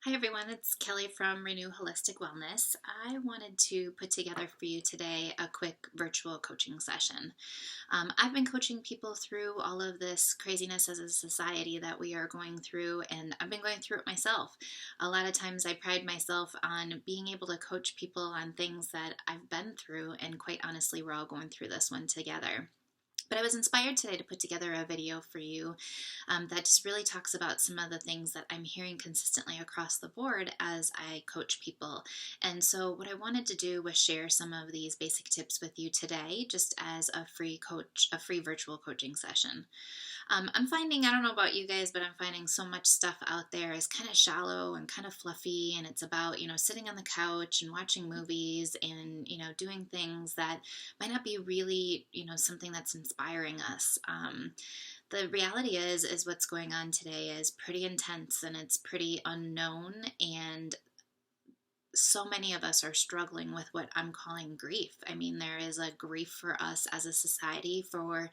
Hi everyone, it's Kelly from Renew Holistic Wellness. I wanted to put together for you today a quick virtual coaching session. I've been coaching people through all of this craziness as a society that we are going through, and I've been going through it myself. A lot of times I pride myself on being able to coach people on things that I've been through, and quite honestly, we're all going through this one together. But I was inspired today to put together a video for you that just really talks about some of the things that I'm hearing consistently across the board as I coach people. And so what I wanted to do was share some of these basic tips with you today, just as a free virtual coaching session. I'm finding, I don't know about you guys, but I'm finding so much stuff out there is kind of shallow and kind of fluffy, and it's about, sitting on the couch and watching movies and, doing things that might not be really, something that's inspiring us. The reality is what's going on today is pretty intense and it's pretty unknown, and so many of us are struggling with what I'm calling grief. I mean, there is a grief for us as a society for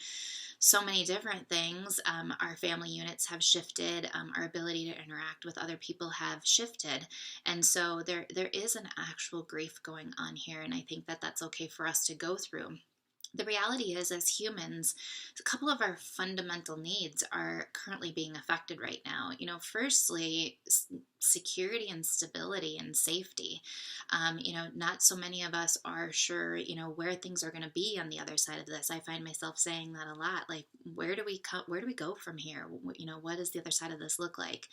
so many different things. Our family units have shifted. Our ability to interact with other people have shifted. And so there is an actual grief going on here. And I think that that's okay for us to go through. The reality is, as humans, a couple of our fundamental needs are currently being affected right now. Firstly, security and stability and safety. Not so many of us are sure, where things are going to be on the other side of this. I find myself saying that a lot. Like, where do we go from here? What does the other side of this look like?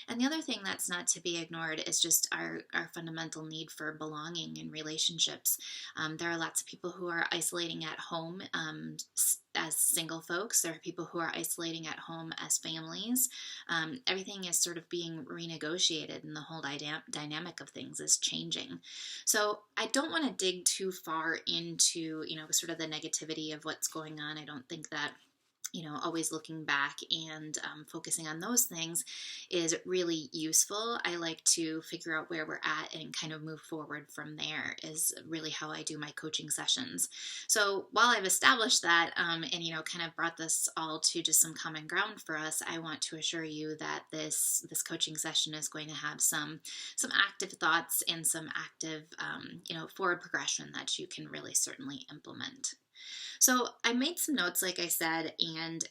And the other thing that's not to be ignored is just our fundamental need for belonging in relationships. There are lots of people who are isolating at home as single folks. There are people who are isolating at home as families. Everything is sort of being renegotiated, and the whole dynamic of things is changing. So I don't want to dig too far into, sort of the negativity of what's going on. I don't think that always looking back and focusing on those things is really useful. I like to figure out where we're at and kind of move forward from there is really how I do my coaching sessions. So while I've established that and, kind of brought this all to just some common ground for us, I want to assure you that this coaching session is going to have some active thoughts and some active, forward progression that you can really certainly implement. So I made some notes, like I said, and,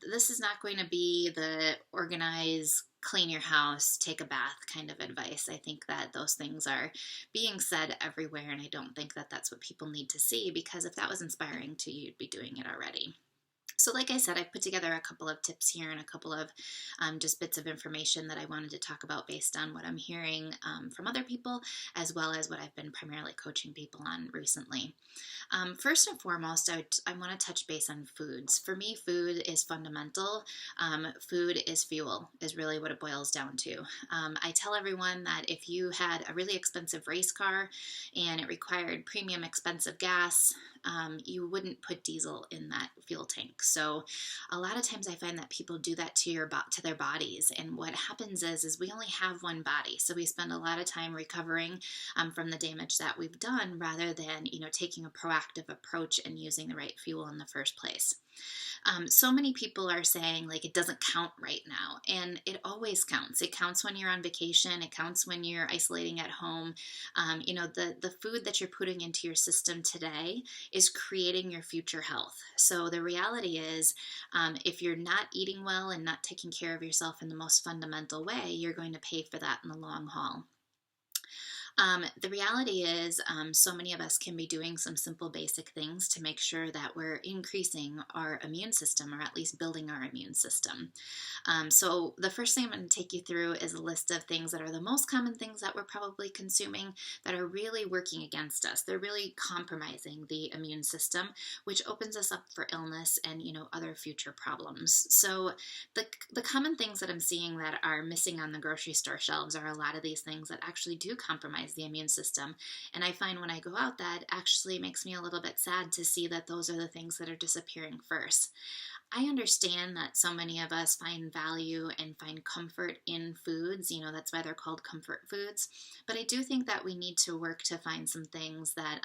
this is not going to be the organize, clean your house, take a bath kind of advice. I think that those things are being said everywhere, and I don't think that that's what people need to see, because if that was inspiring to you, you'd be doing it already. So like I said, I put together a couple of tips here and a couple of just bits of information that I wanted to talk about based on what I'm hearing from other people, as well as what I've been primarily coaching people on recently. First and foremost, I want to touch base on foods. For me, food is fundamental. Food is fuel, is really what it boils down to. I tell everyone that if you had a really expensive race car and it required premium expensive gas, you wouldn't put diesel in that fuel tank. So a lot of times I find that people do that to their bodies, and what happens is we only have one body, so we spend a lot of time recovering from the damage that we've done, rather than taking a proactive approach and using the right fuel in the first place. So many people are saying, like, it doesn't count right now, and it always counts. It counts when you're on vacation. It counts when you're isolating at home. The food that you're putting into your system today is creating your future health. So the reality is, if you're not eating well and not taking care of yourself in the most fundamental way, you're going to pay for that in the long haul. The reality is, so many of us can be doing some simple basic things to make sure that we're increasing our immune system, or at least building our immune system. So the first thing I'm going to take you through is a list of things that are the most common things that we're probably consuming that are really working against us. They're really compromising the immune system, which opens us up for illness and, other future problems. So the common things that I'm seeing that are missing on the grocery store shelves are a lot of these things that actually do compromise the immune system. And I find when I go out, that actually makes me a little bit sad to see that those are the things that are disappearing first. I understand that so many of us find value and find comfort in foods. That's why they're called comfort foods. But I do think that we need to work to find some things that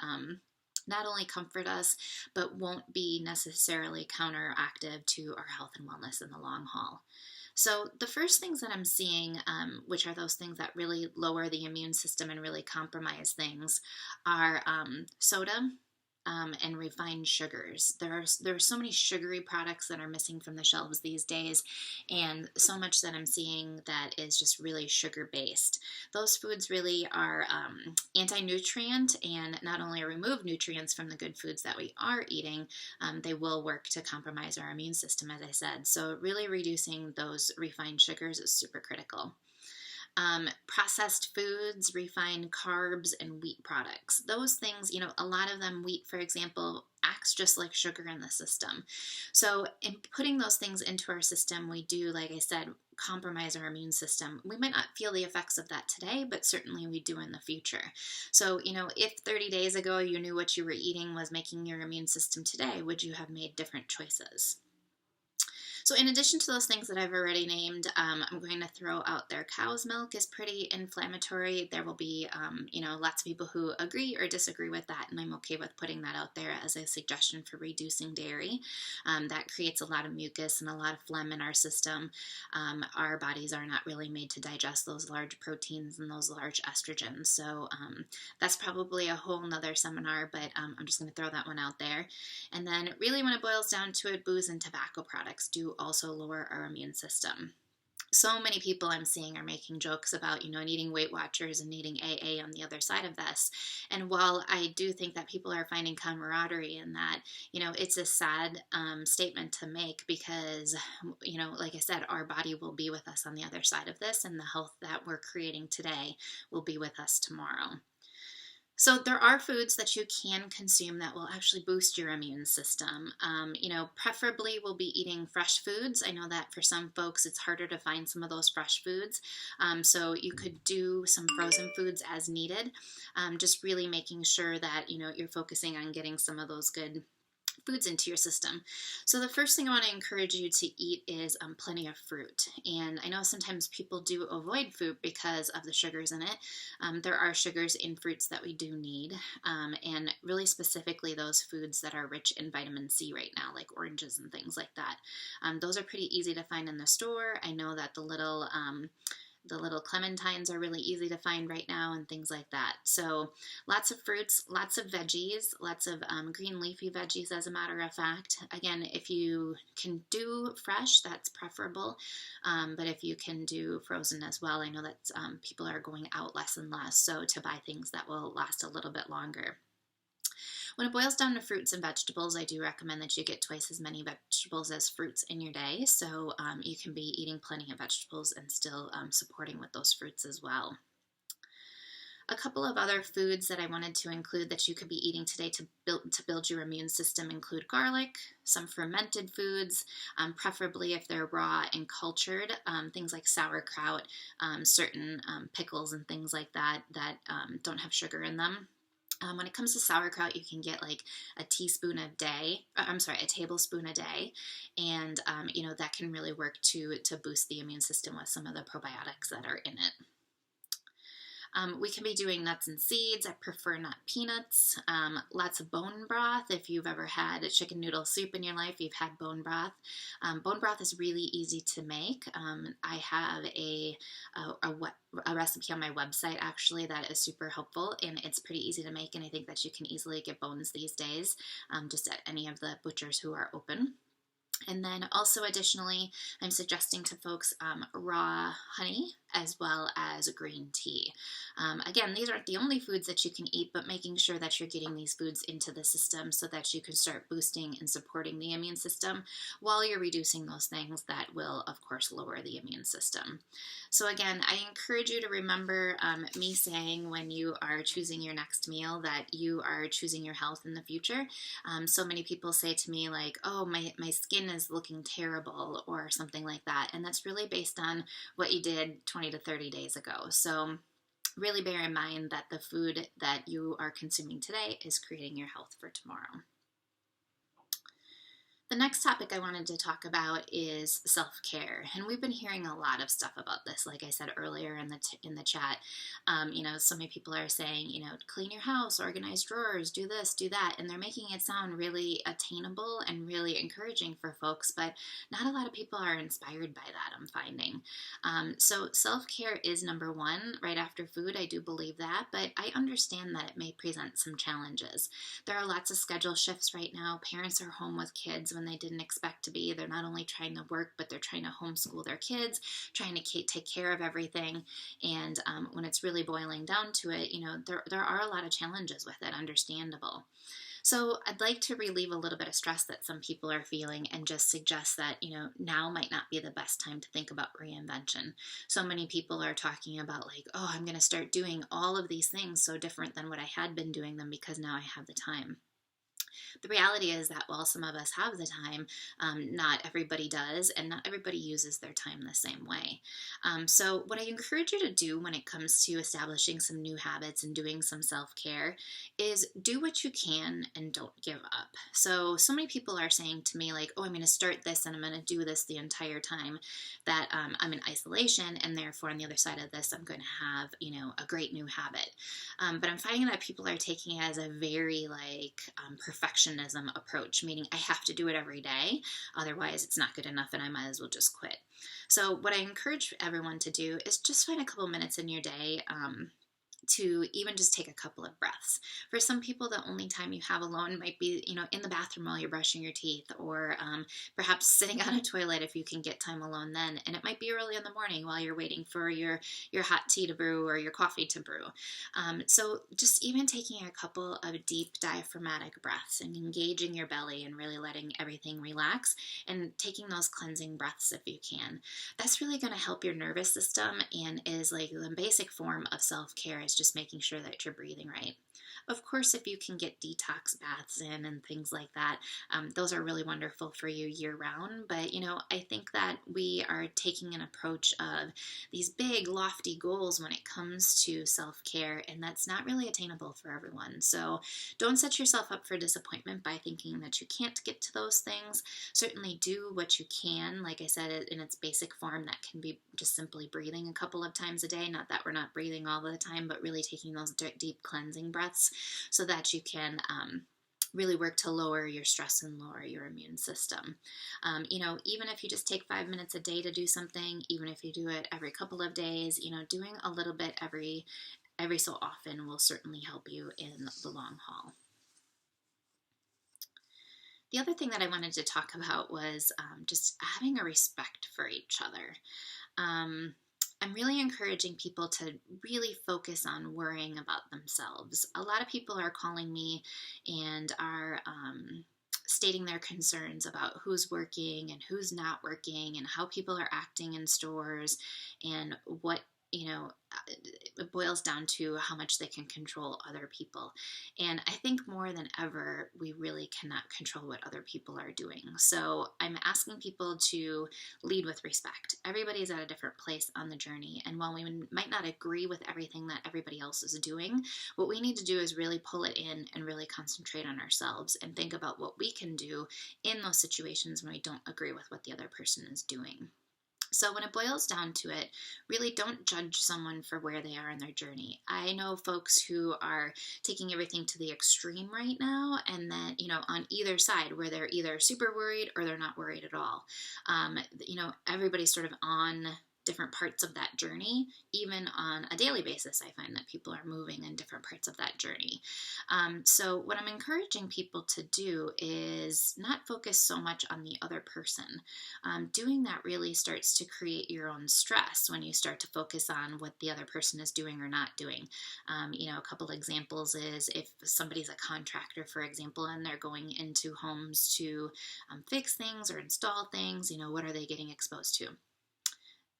not only comfort us, but won't be necessarily counteractive to our health and wellness in the long haul. So the first things that I'm seeing, which are those things that really lower the immune system and really compromise things, are soda. And refined sugars. There are so many sugary products that are missing from the shelves these days, and so much that I'm seeing that is just really sugar based. Those foods really are anti-nutrient and not only remove nutrients from the good foods that we are eating, they will work to compromise our immune system, as I said. So really reducing those refined sugars is super critical. Processed foods, refined carbs, and wheat products. Those things, a lot of them, wheat, for example, acts just like sugar in the system. So in putting those things into our system, we do, like I said, compromise our immune system. We might not feel the effects of that today, but certainly we do in the future. So, if 30 days ago you knew what you were eating was making your immune system today, would you have made different choices? So in addition to those things that I've already named, I'm going to throw out there cow's milk is pretty inflammatory. There will be, lots of people who agree or disagree with that, and I'm okay with putting that out there as a suggestion for reducing dairy. That creates a lot of mucus and a lot of phlegm in our system. Our bodies are not really made to digest those large proteins and those large estrogens. So that's probably a whole nother seminar, but I'm just going to throw that one out there. And then really when it boils down to it, booze and tobacco products do also lower our immune system. So many people I'm seeing are making jokes about, needing Weight Watchers and needing AA on the other side of this. And while I do think that people are finding camaraderie in that, it's a sad statement to make because, like I said, our body will be with us on the other side of this, and the health that we're creating today will be with us tomorrow. So there are foods that you can consume that will actually boost your immune system. Preferably we'll be eating fresh foods. I know that for some folks it's harder to find some of those fresh foods. So you could do some frozen foods as needed. Just really making sure that, you're focusing on getting some of those good foods into your system. So the first thing I want to encourage you to eat is plenty of fruit. And I know sometimes people do avoid fruit because of the sugars in it. There are sugars in fruits that we do need, and really specifically those foods that are rich in vitamin C right now, like oranges and things like that. Those are pretty easy to find in the store. I know that the little clementines are really easy to find right now and things like that. So lots of fruits, lots of veggies, lots of green leafy veggies as a matter of fact. Again, if you can do fresh, that's preferable. But if you can do frozen as well, I know that people are going out less and less, so to buy things that will last a little bit longer. When it boils down to fruits and vegetables, I do recommend that you get twice as many vegetables as fruits in your day. So you can be eating plenty of vegetables and still supporting with those fruits as well. A couple of other foods that I wanted to include that you could be eating today to build your immune system include garlic, some fermented foods, preferably if they're raw and cultured, things like sauerkraut, certain pickles and things like that don't have sugar in them. When it comes to sauerkraut, you can get like a tablespoon a day, and that can really work to boost the immune system with some of the probiotics that are in it. We can be doing nuts and seeds. I prefer nut peanuts. Lots of bone broth. If you've ever had a chicken noodle soup in your life, you've had bone broth. Bone broth is really easy to make. I have a recipe on my website actually that is super helpful, and it's pretty easy to make, and I think that you can easily get bones these days just at any of the butchers who are open. And then also additionally, I'm suggesting to folks raw honey as well as green tea. Again, these aren't the only foods that you can eat, but making sure that you're getting these foods into the system so that you can start boosting and supporting the immune system while you're reducing those things that will, of course, lower the immune system. So again, I encourage you to remember me saying when you are choosing your next meal that you are choosing your health in the future. So many people say to me like, oh, my skin is looking terrible or something like that. And that's really based on what you did 20 to 30 days ago. So really bear in mind that the food that you are consuming today is creating your health for tomorrow. The next topic I wanted to talk about is self-care, and we've been hearing a lot of stuff about this. Like I said earlier in the chat, so many people are saying, clean your house, organize drawers, do this, do that, and they're making it sound really attainable and really encouraging for folks. But not a lot of people are inspired by that, I'm finding. So self-care is number one, right after food. I do believe that, but I understand that it may present some challenges. There are lots of schedule shifts right now. Parents are home with kids when they didn't expect to be. They're not only trying to work, but they're trying to homeschool their kids, trying to take care of everything. And when it's really boiling down to it, there are a lot of challenges with it, understandable. So I'd like to relieve a little bit of stress that some people are feeling and just suggest that, now might not be the best time to think about reinvention. So many people are talking about like, oh, I'm going to start doing all of these things so different than what I had been doing them because now I have the time. The reality is that while some of us have the time, not everybody does, and not everybody uses their time the same way. So what I encourage you to do when it comes to establishing some new habits and doing some self-care is do what you can and don't give up. So many people are saying to me like, oh, I'm going to start this and I'm going to do this the entire time that I'm in isolation, and therefore on the other side of this, I'm going to have, a great new habit. But I'm finding that people are taking it as a very perfectionism approach, meaning I have to do it every day, otherwise it's not good enough and I might as well just quit. So what I encourage everyone to do is just find a couple minutes in your day to even just take a couple of breaths. For some people, the only time you have alone might be, in the bathroom while you're brushing your teeth, or perhaps sitting on a toilet if you can get time alone then. And it might be early in the morning while you're waiting for your hot tea to brew or your coffee to brew. So just even taking a couple of deep diaphragmatic breaths and engaging your belly and really letting everything relax and taking those cleansing breaths if you can. That's really going to help your nervous system and is like the basic form of self-care, is just making sure that you're breathing right. Of course, if you can get detox baths in and things like that, those are really wonderful for you year round. But, I think that we are taking an approach of these big, lofty goals when it comes to self-care, and that's not really attainable for everyone. So don't set yourself up for disappointment by thinking that you can't get to those things. Certainly do what you can. Like I said, in its basic form, that can be just simply breathing a couple of times a day. Not that we're not breathing all the time, but really taking those deep cleansing breaths so that you can really work to lower your stress and lower your immune system. Even if you just take 5 minutes a day to do something, even if you do it every couple of days, doing a little bit every so often will certainly help you in the long haul. The other thing that I wanted to talk about was just having a respect for each other. I'm really encouraging people to really focus on worrying about themselves. A lot of people are calling me and are stating their concerns about who's working and who's not working and how people are acting in stores and what, it boils down to how much they can control other people. And I think more than ever, we really cannot control what other people are doing. So I'm asking people to lead with respect. Everybody's at a different place on the journey. And while we might not agree with everything that everybody else is doing, what we need to do is really pull it in and really concentrate on ourselves and think about what we can do in those situations when we don't agree with what the other person is doing. So when it boils down to it, really don't judge someone for where they are in their journey. I know folks who are taking everything to the extreme right now, and then, on either side, where they're either super worried or they're not worried at all. Everybody's sort of on different parts of that journey. Even on a daily basis, I find that people are moving in different parts of that journey. So what I'm encouraging people to do is not focus so much on the other person. Doing that really starts to create your own stress when you start to focus on what the other person is doing or not doing. A couple examples is if somebody's a contractor, for example, and they're going into homes to fix things or install things, what are they getting exposed to?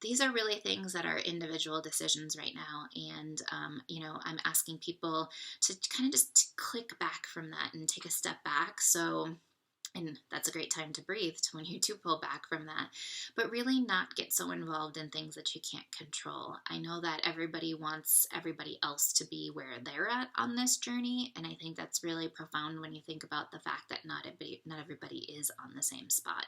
These are really things that are individual decisions right now, and I'm asking people to kind of just click back from that and take a step back. So And that's a great time to breathe when you do pull back from that. But really not get so involved in things that you can't control. I know that everybody wants everybody else to be where they're at on this journey. And I think that's really profound when you think about the fact that not everybody is on the same spot.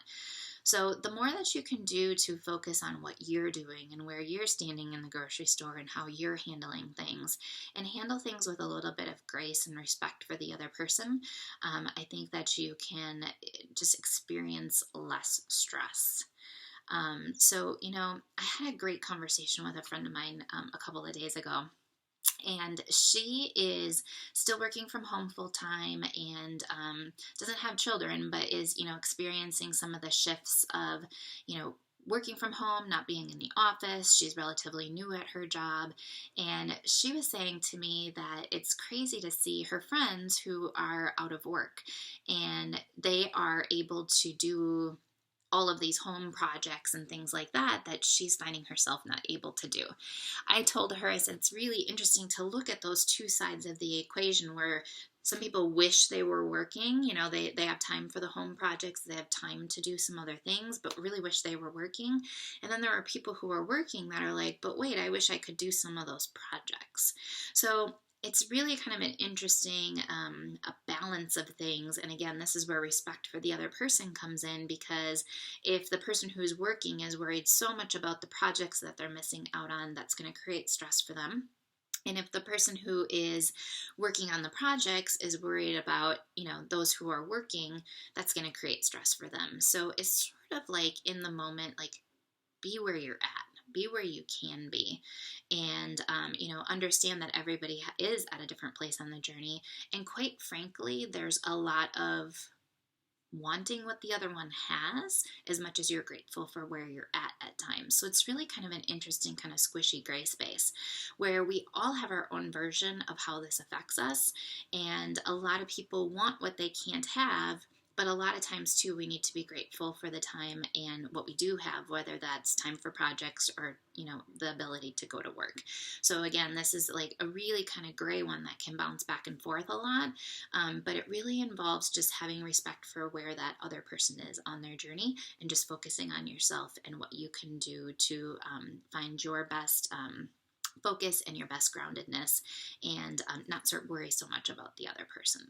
So the more that you can do to focus on what you're doing and where you're standing in the grocery store and how you're handling things, and handle things with a little bit of grace and respect for the other person, I think that you can just experience less stress. I had a great conversation with a friend of mine a couple of days ago. And she is still working from home full time and doesn't have children, but is, experiencing some of the shifts of, working from home, not being in the office. She's relatively new at her job. And she was saying to me that it's crazy to see her friends who are out of work and they are able to do all of these home projects and things like that she's finding herself not able to do. I told her, I said, it's really interesting to look at those two sides of the equation where some people wish they were working, they have time for the home projects, they have time to do some other things, but really wish they were working. And then there are people who are working that are like, but wait, I wish I could do some of those projects. So it's really kind of an interesting a balance of things. And again, this is where respect for the other person comes in, because if the person who's working is worried so much about the projects that they're missing out on, that's going to create stress for them. And if the person who is working on the projects is worried about, those who are working, that's going to create stress for them. So it's sort of like in the moment, like be where you're at, be where you can be, and understand that everybody is at a different place on the journey. And quite frankly, there's a lot of wanting what the other one has as much as you're grateful for where you're at times. So it's really kind of an interesting kind of squishy gray space where we all have our own version of how this affects us. And a lot of people want what they can't have, but a lot of times too, we need to be grateful for the time and what we do have, whether that's time for projects or, the ability to go to work. So again, this is like a really kind of gray one that can bounce back and forth a lot. But it really involves just having respect for where that other person is on their journey and just focusing on yourself and what you can do to find your best focus and your best groundedness, and not worry so much about the other person.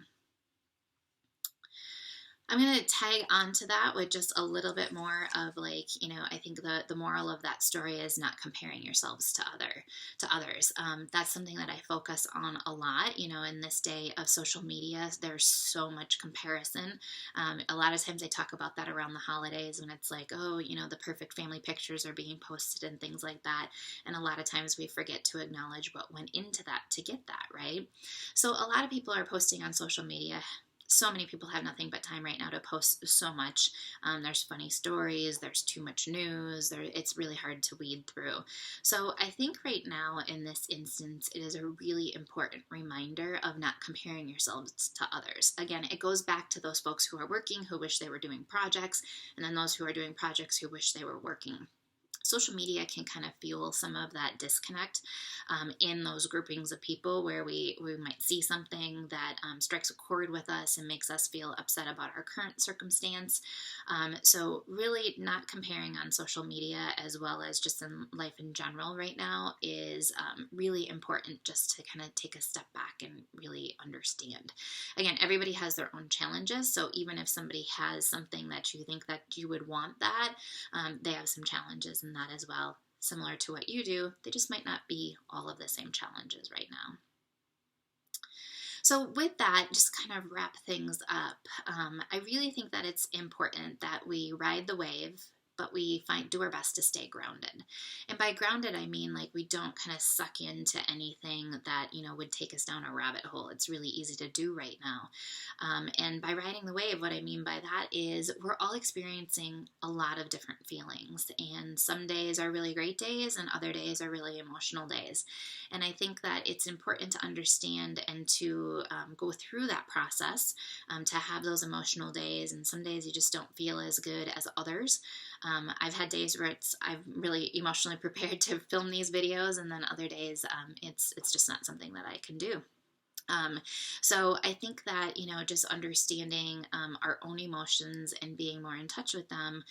I'm going to tag onto that with just a little bit more of I think the moral of that story is not comparing yourselves to others. That's something that I focus on a lot, in this day of social media. There's so much comparison. A lot of times I talk about that around the holidays when it's like, oh, the perfect family pictures are being posted and things like that. And a lot of times we forget to acknowledge what went into that to get that, right? So a lot of people are posting on social media. So many people have nothing but time right now to post so much. There's funny stories, there's too much news, it's really hard to weed through. So I think right now in this instance, it is a really important reminder of not comparing yourselves to others. Again, it goes back to those folks who are working, who wish they were doing projects, and then those who are doing projects who wish they were working. Social media can kind of fuel some of that disconnect in those groupings of people where we might see something that strikes a chord with us and makes us feel upset about our current circumstance. So really not comparing on social media as well as just in life in general right now is really important, just to kind of take a step back and really understand. Again, everybody has their own challenges. So even if somebody has something that you think that you would want that, they have some challenges in that as well, similar to what you do. They just might not be all of the same challenges right now. So with that, just kind of wrap things up. I really think that it's important that we ride the wave, but we do our best to stay grounded. And by grounded, I mean we don't kind of suck into anything that, would take us down a rabbit hole. It's really easy to do right now. And by riding the wave, what I mean by that is we're all experiencing a lot of different feelings. And some days are really great days and other days are really emotional days. And I think that it's important to understand and to go through that process, to have those emotional days. And some days you just don't feel as good as others. I've had days where I'm really emotionally prepared to film these videos, and then other days it's just not something that I can do. Um, so I think that, just understanding our own emotions and being more in touch with them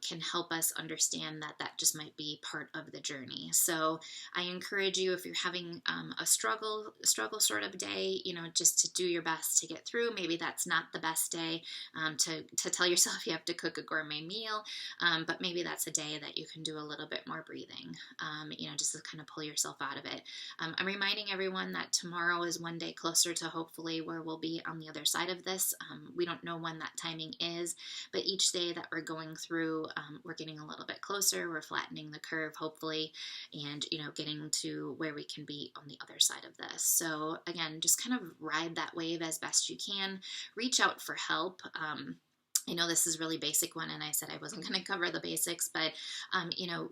can help us understand that that just might be part of the journey. So I encourage you, if you're having a struggle sort of day, just to do your best to get through. Maybe that's not the best day to tell yourself you have to cook a gourmet meal, but maybe that's a day that you can do a little bit more breathing, just to kind of pull yourself out of it. I'm reminding everyone that tomorrow is one day closer to hopefully where we'll be on the other side of this. We don't know when that timing is, but each day that we're going through, we're getting a little bit closer. We're flattening the curve, hopefully, and getting to where we can be on the other side of this. So again, just kind of ride that wave as best you can. Reach out for help. I know this is really basic one, and I said I wasn't going to cover the basics, but,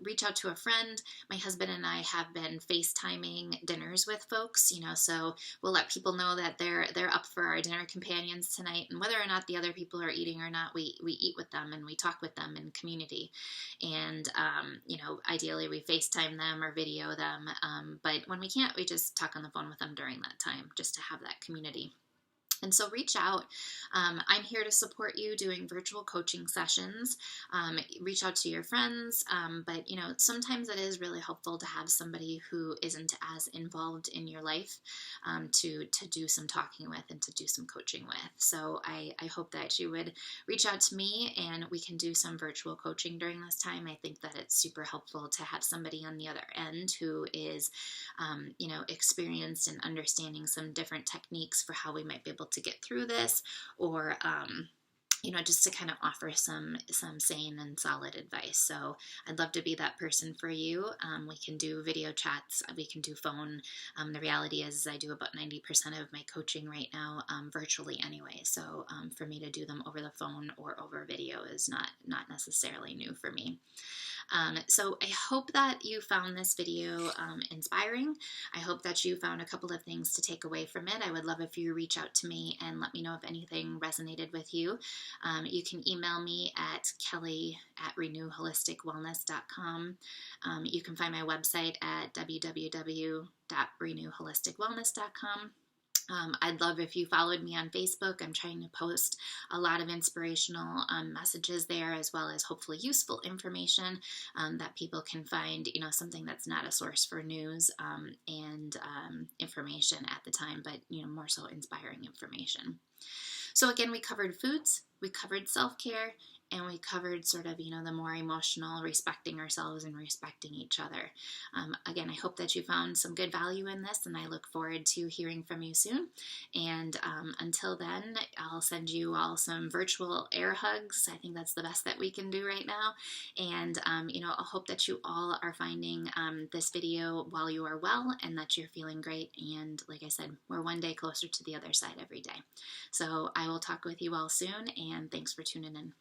reach out to a friend. My husband and I have been FaceTiming dinners with folks, so we'll let people know that they're up for our dinner companions tonight, and whether or not the other people are eating or not, we eat with them and we talk with them in community. And, ideally we FaceTime them or video them, but when we can't, we just talk on the phone with them during that time, just to have that community. And so reach out. I'm here to support you doing virtual coaching sessions. Reach out to your friends, but sometimes it is really helpful to have somebody who isn't as involved in your life to do some talking with and to do some coaching with. So I hope that you would reach out to me and we can do some virtual coaching during this time. I think that it's super helpful to have somebody on the other end who is, experienced in understanding some different techniques for how we might be able to get through this, or just to kind of offer some sane and solid advice. So I'd love to be that person for you. We can do video chats, we can do phone. The reality is I do about 90% of my coaching right now virtually anyway. So for me to do them over the phone or over video is not necessarily new for me. So I hope that you found this video inspiring. I hope that you found a couple of things to take away from it. I would love if you reach out to me and let me know if anything resonated with you. You can email me at kelly@renewholisticwellness.com. You can find my website at www.renewholisticwellness.com. I'd love if you followed me on Facebook. I'm trying to post a lot of inspirational messages there, as well as hopefully useful information that people can find, something that's not a source for news and information at the time, but, more so inspiring information. So again, we covered foods, we covered self-care, and we covered sort of, the more emotional, respecting ourselves and respecting each other. Again, I hope that you found some good value in this, and I look forward to hearing from you soon. And until then, I'll send you all some virtual air hugs. I think that's the best that we can do right now. And, I hope that you all are finding this video while you are well and that you're feeling great. And like I said, we're one day closer to the other side every day. So I will talk with you all soon, and thanks for tuning in.